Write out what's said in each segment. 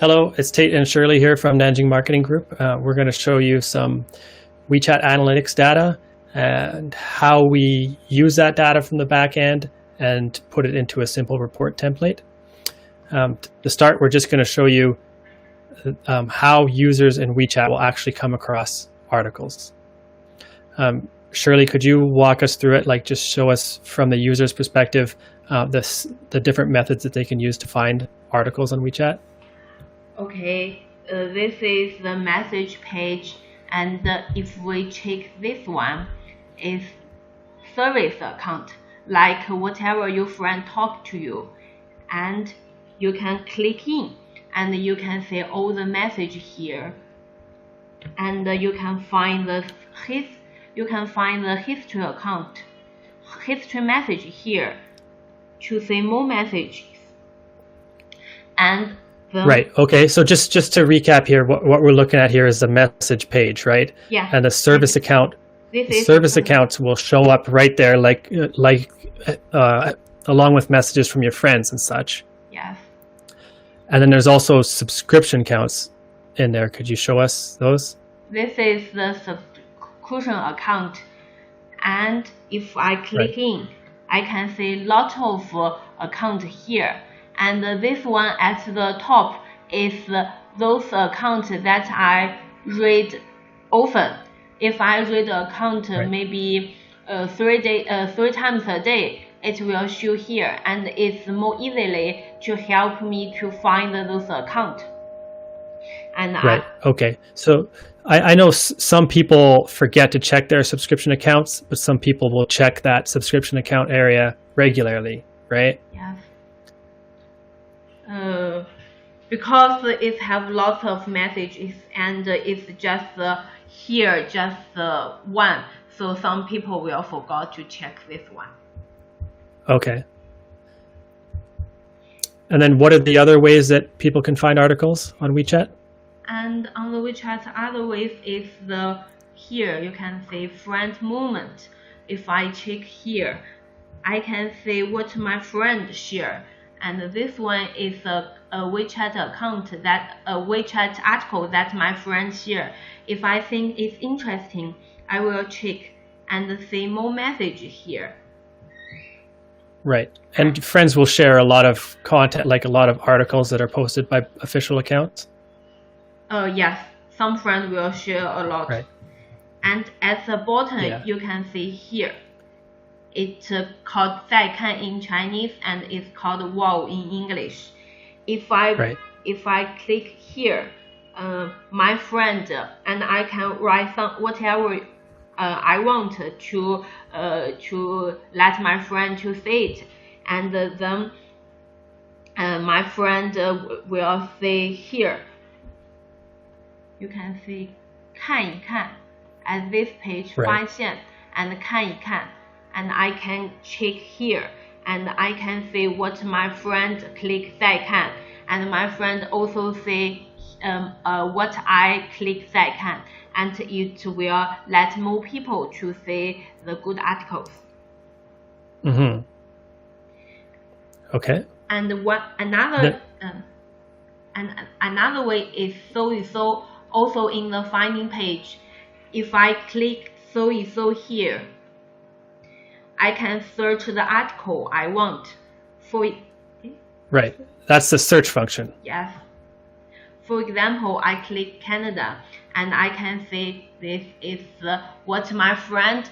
Hello, it's Tate and Shirley here from Nanjing Marketing Group. We're going to show you some WeChat analytics data and how we use that data from the back end and put it into a simple report template. To start, we're just going to show you how users in WeChat will actually come across articles. Shirley, could you walk us through it? Like, just show us from the user's perspective the different methods that they can use to find articles on WeChat. Okay, this is the message page, and if we check this one, is service account, like whatever your friend talked to you, and you can click in, and you can see all the message here, and you can find the history account, history message here, to see more messages, and right. Okay. So just to recap here, what we're looking at here is the message page, right? Yeah. And the service account. Service accounts will show up right there, like along with messages from your friends and such. Yes. And then there's also subscription counts in there. Could you show us those? This is the subscription account, and if I click in, I can see lot of account here. And this one at the top is those accounts that I read often. If I read an account maybe 3 times a day, it will show here, and it's more easily to help me to find those accounts. And okay. So I know some people forget to check their subscription accounts, but some people will check that subscription account area regularly, right? Yes. Because it have lots of messages, and it's just here just one, so some people will forget to check this one. Okay. And then what are the other ways that people can find articles on WeChat? And on the WeChat, other ways is here you can see friend movement. If I check here, I can see what my friend share. And this one is a WeChat account, that a WeChat article that my friend share. If I think it's interesting, I will check and see more message here. Right. And friends will share a lot of content, like a lot of articles that are posted by official accounts? Yes, some friends will share a lot. Right. And at the bottom, you can see here, it's called 再看 in Chinese, and it's called wow in English. If I click here, my friend, and I can write whatever I want to let my friend to see it, and then my friend will say here. You can see 看一看 at this page, 发现 and 看一看. And I can check here, and I can see what my friend click 再看, and my friend also see what I click 再看, and it will let more people to see the good articles. Mm-hmm. Okay. And another way is so also in the finding page. If I click so here, I can search the article I want. Right. That's the search function. Yes. For example, I click Canada, and I can see this is what my friend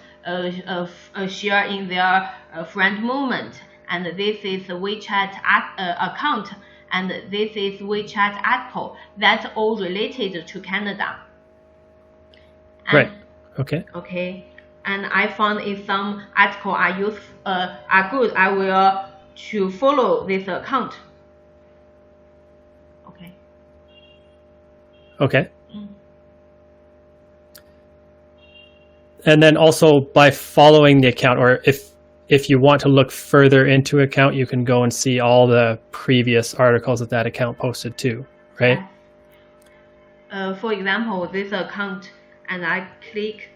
share in their friend movement, and this is a WeChat account, and this is WeChat article. That's all related to Canada. And, right. Okay. Okay. And I found if some article are good, I will to follow this account. Okay. Okay. And then also by following the account, or if you want to look further into account, you can go and see all the previous articles that account posted too, right? For example, this account, and I click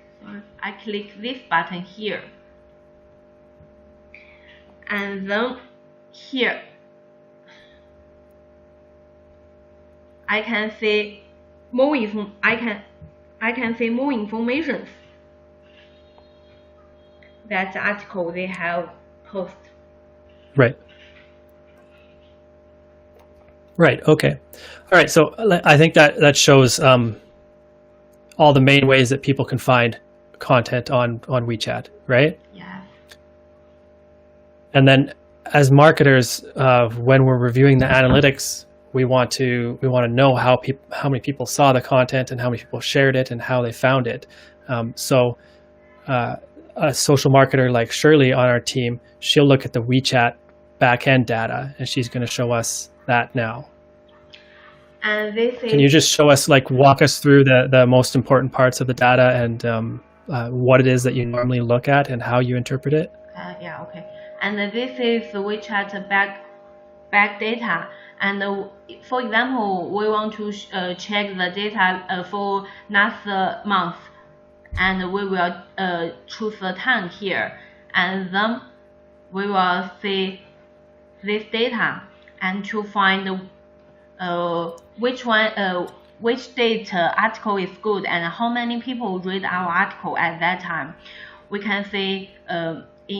this button here, and then here I can see more I can see more information that article they have posted. Right. Right. Okay. All right. So I think that shows all the main ways that people can find content on WeChat, right? Yeah. And then, as marketers, when we're reviewing the analytics, we want to know how many people saw the content and how many people shared it and how they found it. So, a social marketer like Shirley on our team, she'll look at the WeChat backend data, and she's going to show us that now. And this is, can you just show us, like, walk us through the most important parts of the data and what it is that you normally look at and how you interpret it? Yeah, okay. And this is WeChat back data. And for example, we want to check the data for last month, and we will choose the time here, and then we will see this data and to find which date article is good and how many people read our article at that time. We can see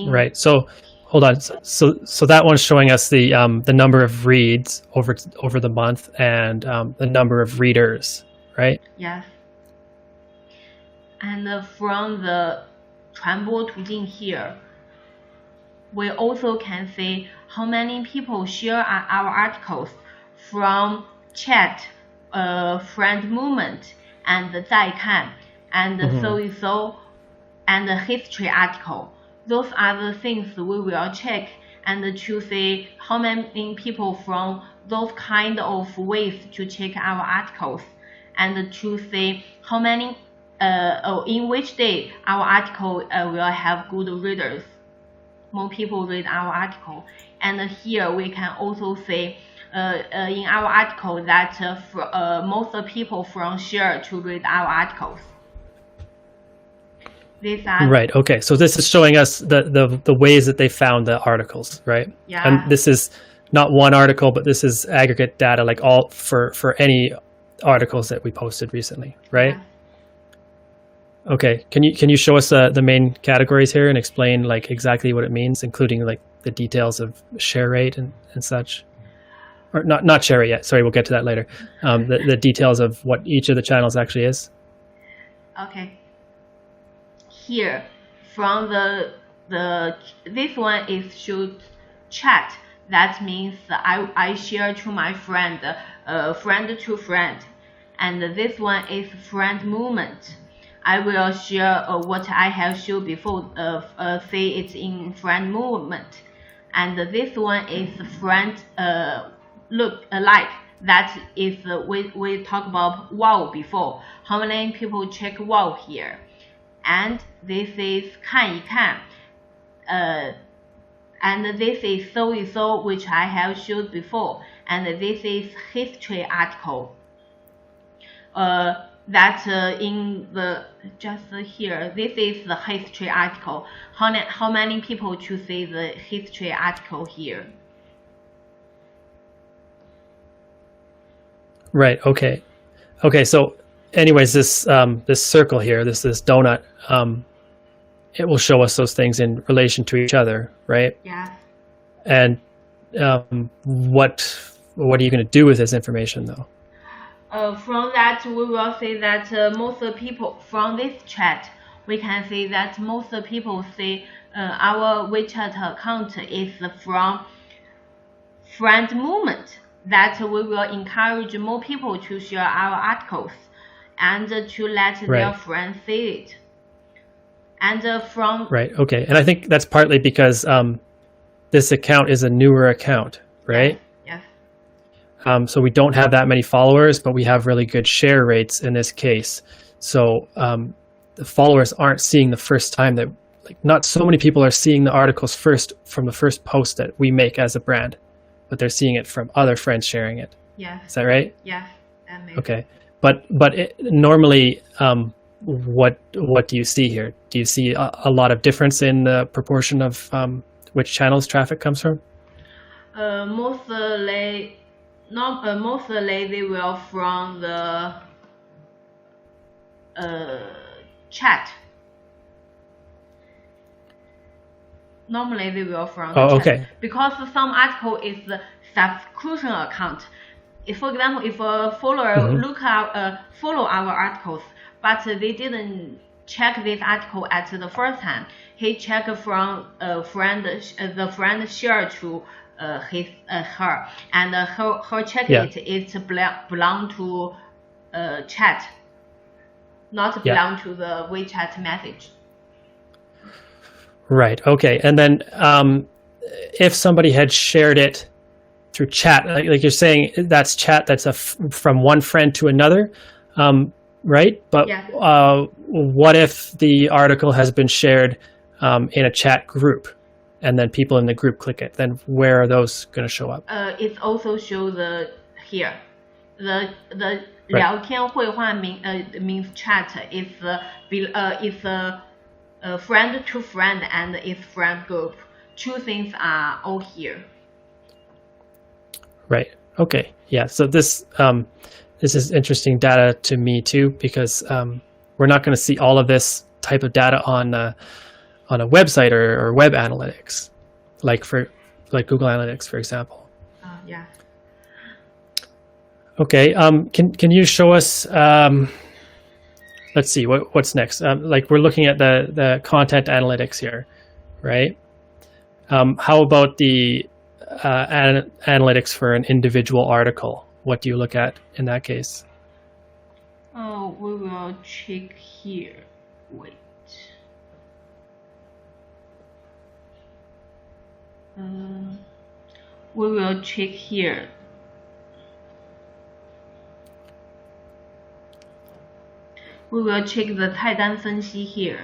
right. So hold on. So that one's showing us the number of reads over the month and the number of readers, right? Yes. And from the 传播途径 here, we also can see how many people share our articles from chat, friend movement, and 再看, and so and the history article. Those are the things we will check and to see how many people from those kind of ways to check our articles, and to see how many in which day our article will have good readers. More people read our article. And here we can also see in our article that most people from share to read our articles. These are right. Okay. So this is showing us the ways that they found the articles, right? Yeah. And this is not one article, but this is aggregate data, like all for any articles that we posted recently, right? Yeah. Okay. Can you show us the main categories here and explain, like, exactly what it means, including, like, the details of share rate and such? Or not share rate yet. Sorry, we'll get to that later. The details of what each of the channels actually is. Okay. Here, from this one is should chat. That means I share to my friend, friend to friend, and this one is friend movement. I will share what I have showed before. Say it's in friend movement, and this one is friend look like. That is we talked about wow before. How many people check wow here? And this is 看一看, and this is so which I have showed before, and this is history article. That in the just here, this is the history article. How many people to see the history article here? Right. Okay. So, anyways, this this circle here, this donut, it will show us those things in relation to each other, right? Yeah. And what are you going to do with this information, though? From that, we will see that most people from this chat, we can see that most people see our WeChat account is from friend movement. That we will encourage more people to share our articles and to let their friends see it. And from right, okay, and I think that's partly because this account is a newer account, right? Yes. So we don't have that many followers, but we have really good share rates in this case. So the followers aren't seeing the first time that, like, not so many people are seeing the articles first from the first post that we make as a brand, but they're seeing it from other friends sharing it. Yes. Is that right? Yes. That makes okay. But normally, what do you see here? Do you see a lot of difference in the proportion of which channels traffic comes from? Mostly mostly they will from the chat. Normally they will from the chat because some article is the subscription account. If, for example, if a follower follow our articles, but they didn't check this article at the first time, he checked from a friend, the friend shared to her, and her check it belong to chat, not belong to the WeChat message. Right. Okay. And then if somebody had shared it through chat, like you're saying, that's chat that's from one friend to another, right? But what if the article has been shared in a chat group, and then people in the group click it? Then where are those going to show up? It also shows here. The 聊天会话 means chat. It's friend to friend and its friend group. Two things are all here. Right. Okay. Yeah. So this is interesting data to me too, because we're not going to see all of this type of data on a website or web analytics, like Google Analytics, for example. Yeah. Okay. Can you show us? Let's see what's next. Like we're looking at the content analytics here, right? How about the analytics for an individual article? What do you look at in that case? Oh, we will check here. Wait. We will check here. We will check the 菜单分析 here.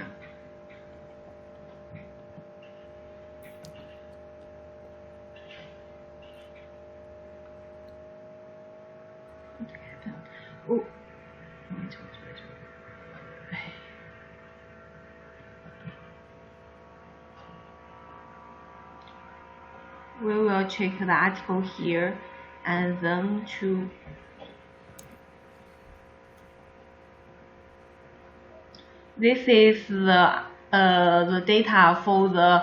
Oh. We will check the article here and then to this is the data for the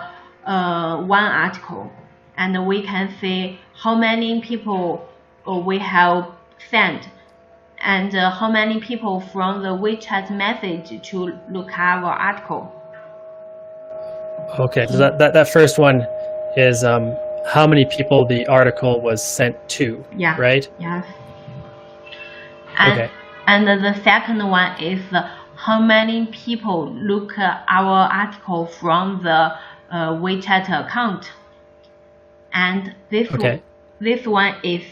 one article, and we can see how many people we have sent, and how many people from the WeChat message to look at our article. Okay, so that first one is how many people the article was sent to, right? Yes. And the second one is how many people look at our article from the WeChat account. And this one is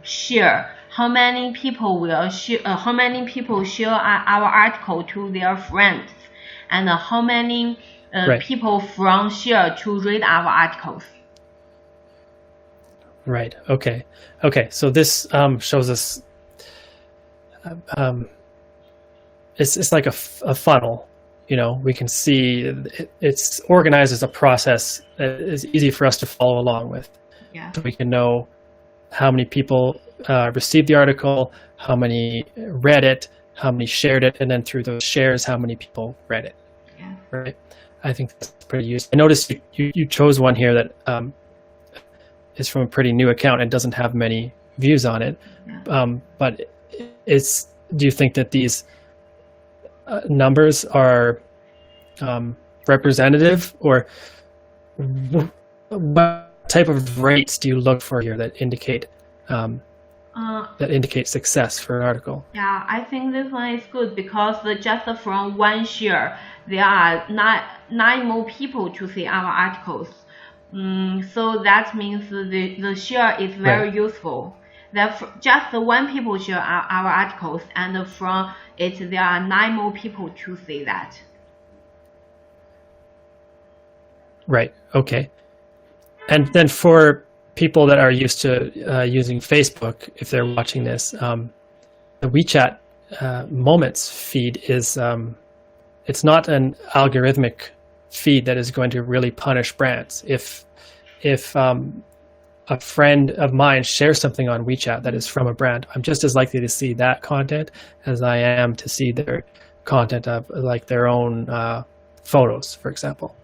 share. How many people will share? How many people share our article to their friends, and how many people from share to read our articles? Right. Okay. So this shows us. It's like a funnel. You know, we can see it's organized as a process that is easy for us to follow along with. Yeah. So we can know how many people received the article, how many read it, how many shared it, and then through those shares, how many people read it. Yeah. Right. I think that's pretty useful. I noticed you chose one here that is from a pretty new account and doesn't have many views on it. Yeah. But do you think that these numbers are representative, or what type of rates do you look for here that indicate success for an article? Yeah, I think this one is good because just from one share, there are nine more people to see our articles. So that means the share is very useful. That just one people share our articles, and from it there are 9 more people to see that. Right. Okay. And then for people that are used to using Facebook, if they're watching this, the WeChat Moments feed is it's not an algorithmic feed that is going to really punish brands. If a friend of mine shares something on WeChat that is from a brand, I'm just as likely to see that content as I am to see their content of like their own photos, for example.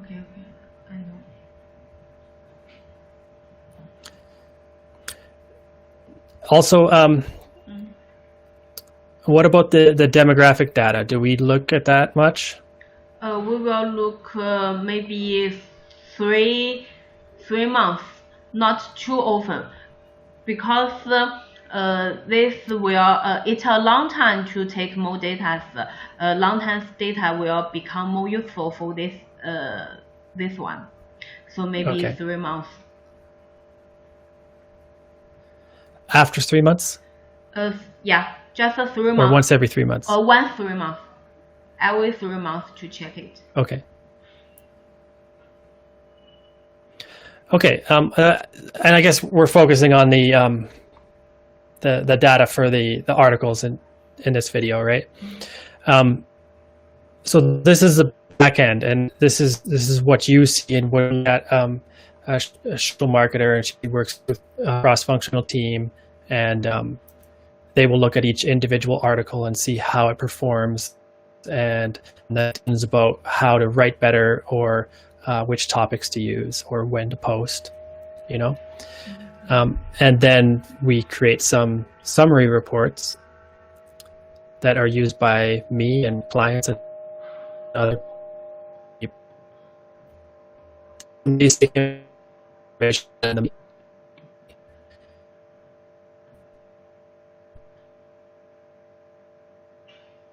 Okay, I know. Also, what about the demographic data? Do we look at that much? We will look maybe 3 months, not too often, because this will it's a long time to take more data. Long time data will become more useful for this one. So maybe 3 months. After 3 months? Yeah, just 3 months. Or once every 3 months? Or once 3 months. Every 3 months to check it. Okay. Okay, and I guess we're focusing on the data for the articles in this video, right? So this is the back end, and this is what you see in when at a social marketer, and she works with a cross-functional team, and they will look at each individual article and see how it performs, and that is about how to write better, or which topics to use, or when to post, you know. And then we create some summary reports that are used by me and clients and other people.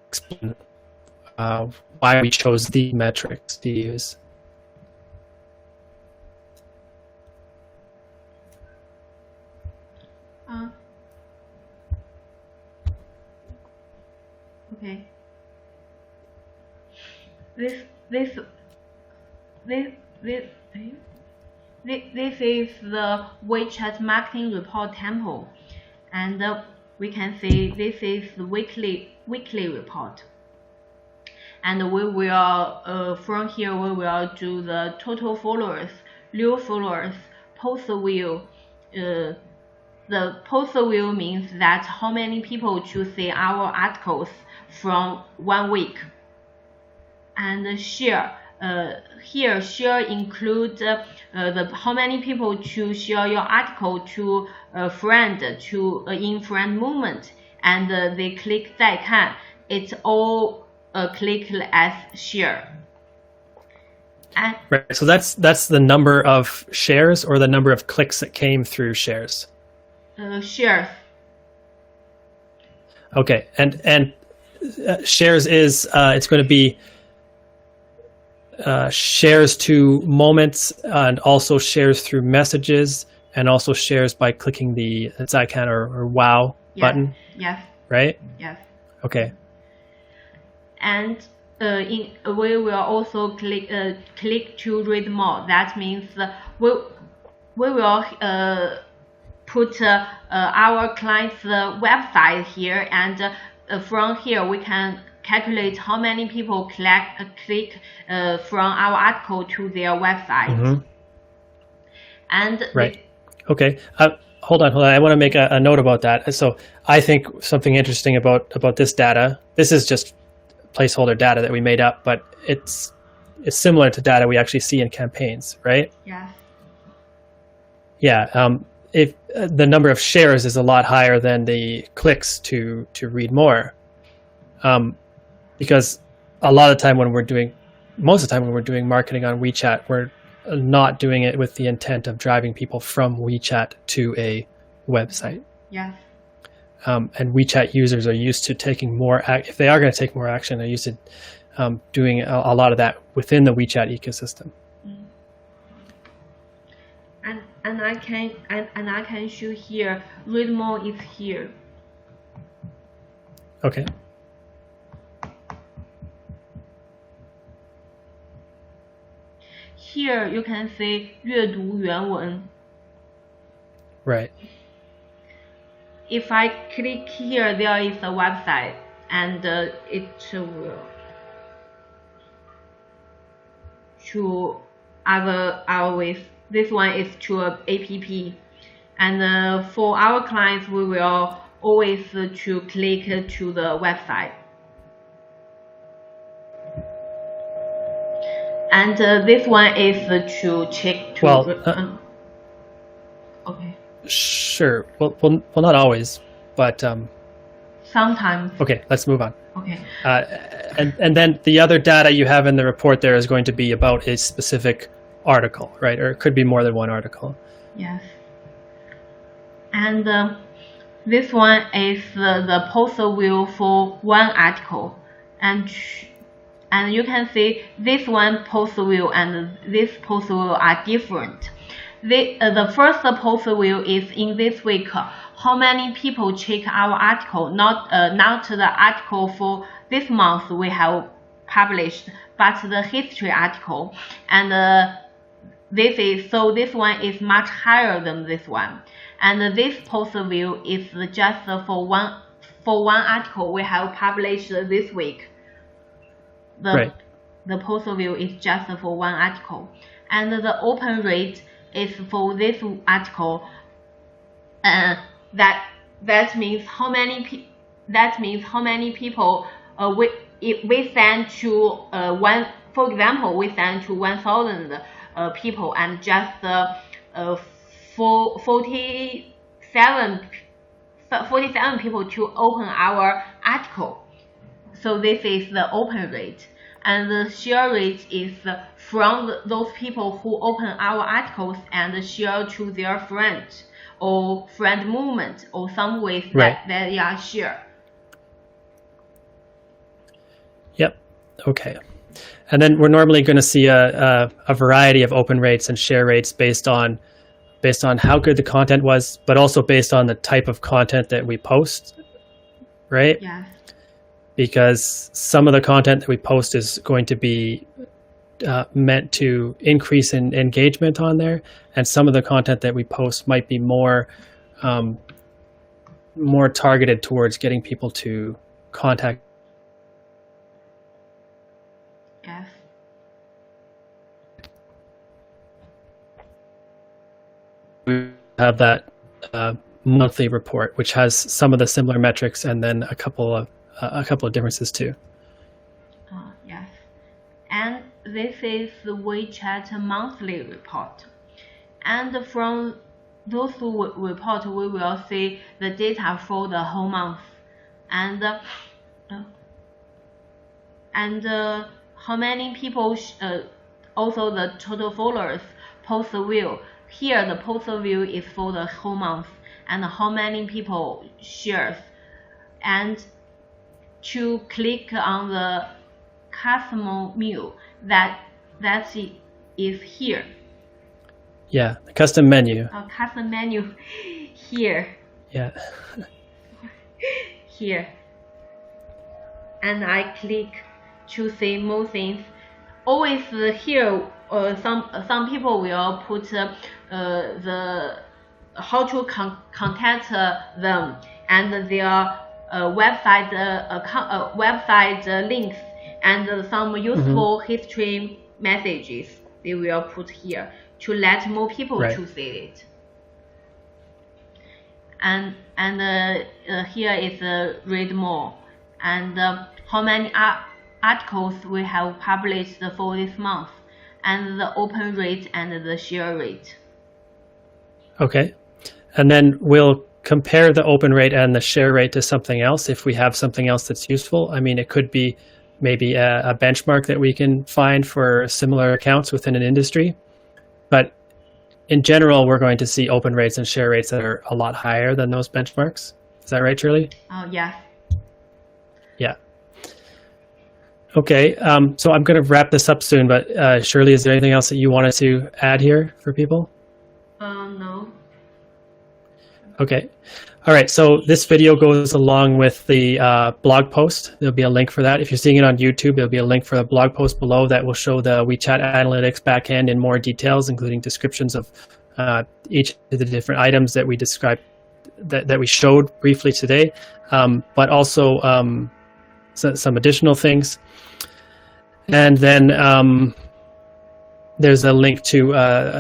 Explain why we chose the metrics to use. Okay. This is the WeChat marketing report template, and we can see this is the weekly report. And we will from here we will do the total followers, new followers, post view. The post view means that how many people choose see our articles from 1 week. And share, here share include the how many people choose share your article to a friend to in friend movement, and they click 再看. It's all click as share. And right. So that's the number of shares or the number of clicks that came through shares. Shares. Okay, and shares is it's going to be shares to moments, and also shares through messages, and also shares by clicking the 再看 or wow button. Yes. Right? Yes. Okay. And we will also click to read more. That means we will put our client's website here, and from here we can calculate how many people click from our article to their website. Mm-hmm. And right. Okay. Hold on. I want to make a note about that. So I think something interesting about this data. This is just placeholder data that we made up, but it's similar to data we actually see in campaigns, right? Yeah. Yeah. If the number of shares is a lot higher than the clicks to read more, because most of the time when we're doing marketing on WeChat, we're not doing it with the intent of driving people from WeChat to a website. Yeah. And WeChat users are used to taking more. If they are going to take more action, they're used to doing a lot of that within the WeChat ecosystem. And I can show here. Read more is here. Okay. Here you can see 阅读原文. Right. If I click here, there is a website, and it will to our this one is to a app. And for our clients, we will always to click to the website. And this one is to check to. Well, okay. Sure. Well, not always, but sometimes. Okay, let's move on. Okay. And then the other data you have in the report there is going to be about a specific article, right? Or it could be more than one article. Yes. And this one is the poster view for one article, and you can see this one poster view and this poster view are different. The first poster view is in this week. How many people check our article? Not the article for this month we have published, but the history article. And this one is much higher than this one. And this poster view is just for one article we have published this week. The poster view is just for one article, and the open rate is for this article. That means how many people we send to one. For example, we send to 1,000 people, and just 47 people to open our article. So this is the open rate. And the share rate is from those people who open our articles and share to their friends or friend movement or some ways that they are share. Yep. Okay. And then we're normally going to see a variety of open rates and share rates based on how good the content was, but also based on the type of content that we post, right? Yes. Because some of the content that we post is going to be meant to increase in engagement on there, and some of the content that we post might be more targeted towards getting people to contact. Yes. We have that monthly report, which has some of the similar metrics, and then a couple of differences too. Yes, and this is the WeChat monthly report. And from those reports, we will see the data for the whole month, and how many people, also the total followers, post view. Here, the post view is for the whole month, and how many people shares. And to click on the customer menu, that is here. Yeah, the custom menu. Custom menu here. Yeah. Here. And I click to see more things. Always here, some people will put the how to contact them and their website links and some useful history messages they will put here to let more people to see it. And here is read more, and how many articles we have published for this month, and the open rate and the share rate. Okay, and then we'll compare the open rate and the share rate to something else if we have something else that's useful. I mean, it could be maybe a benchmark that we can find for similar accounts within an industry. But in general, we're going to see open rates and share rates that are a lot higher than those benchmarks. Is that right, Shirley? Yes. Yeah. Okay, so I'm going to wrap this up soon, but Shirley, is there anything else that you wanted to add here for people? No. Okay. All right. So this video goes along with the blog post. There'll be a link for that. If you're seeing it on YouTube, there'll be a link for the blog post below that will show the WeChat Analytics backend in more details, including descriptions of each of the different items that we described, that we showed briefly today, but also some additional things. And then there's a link to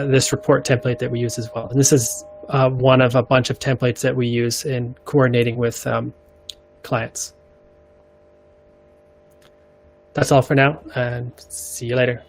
this report template that we use as well. And this is one of a bunch of templates that we use in coordinating with clients. That's all for now, and see you later.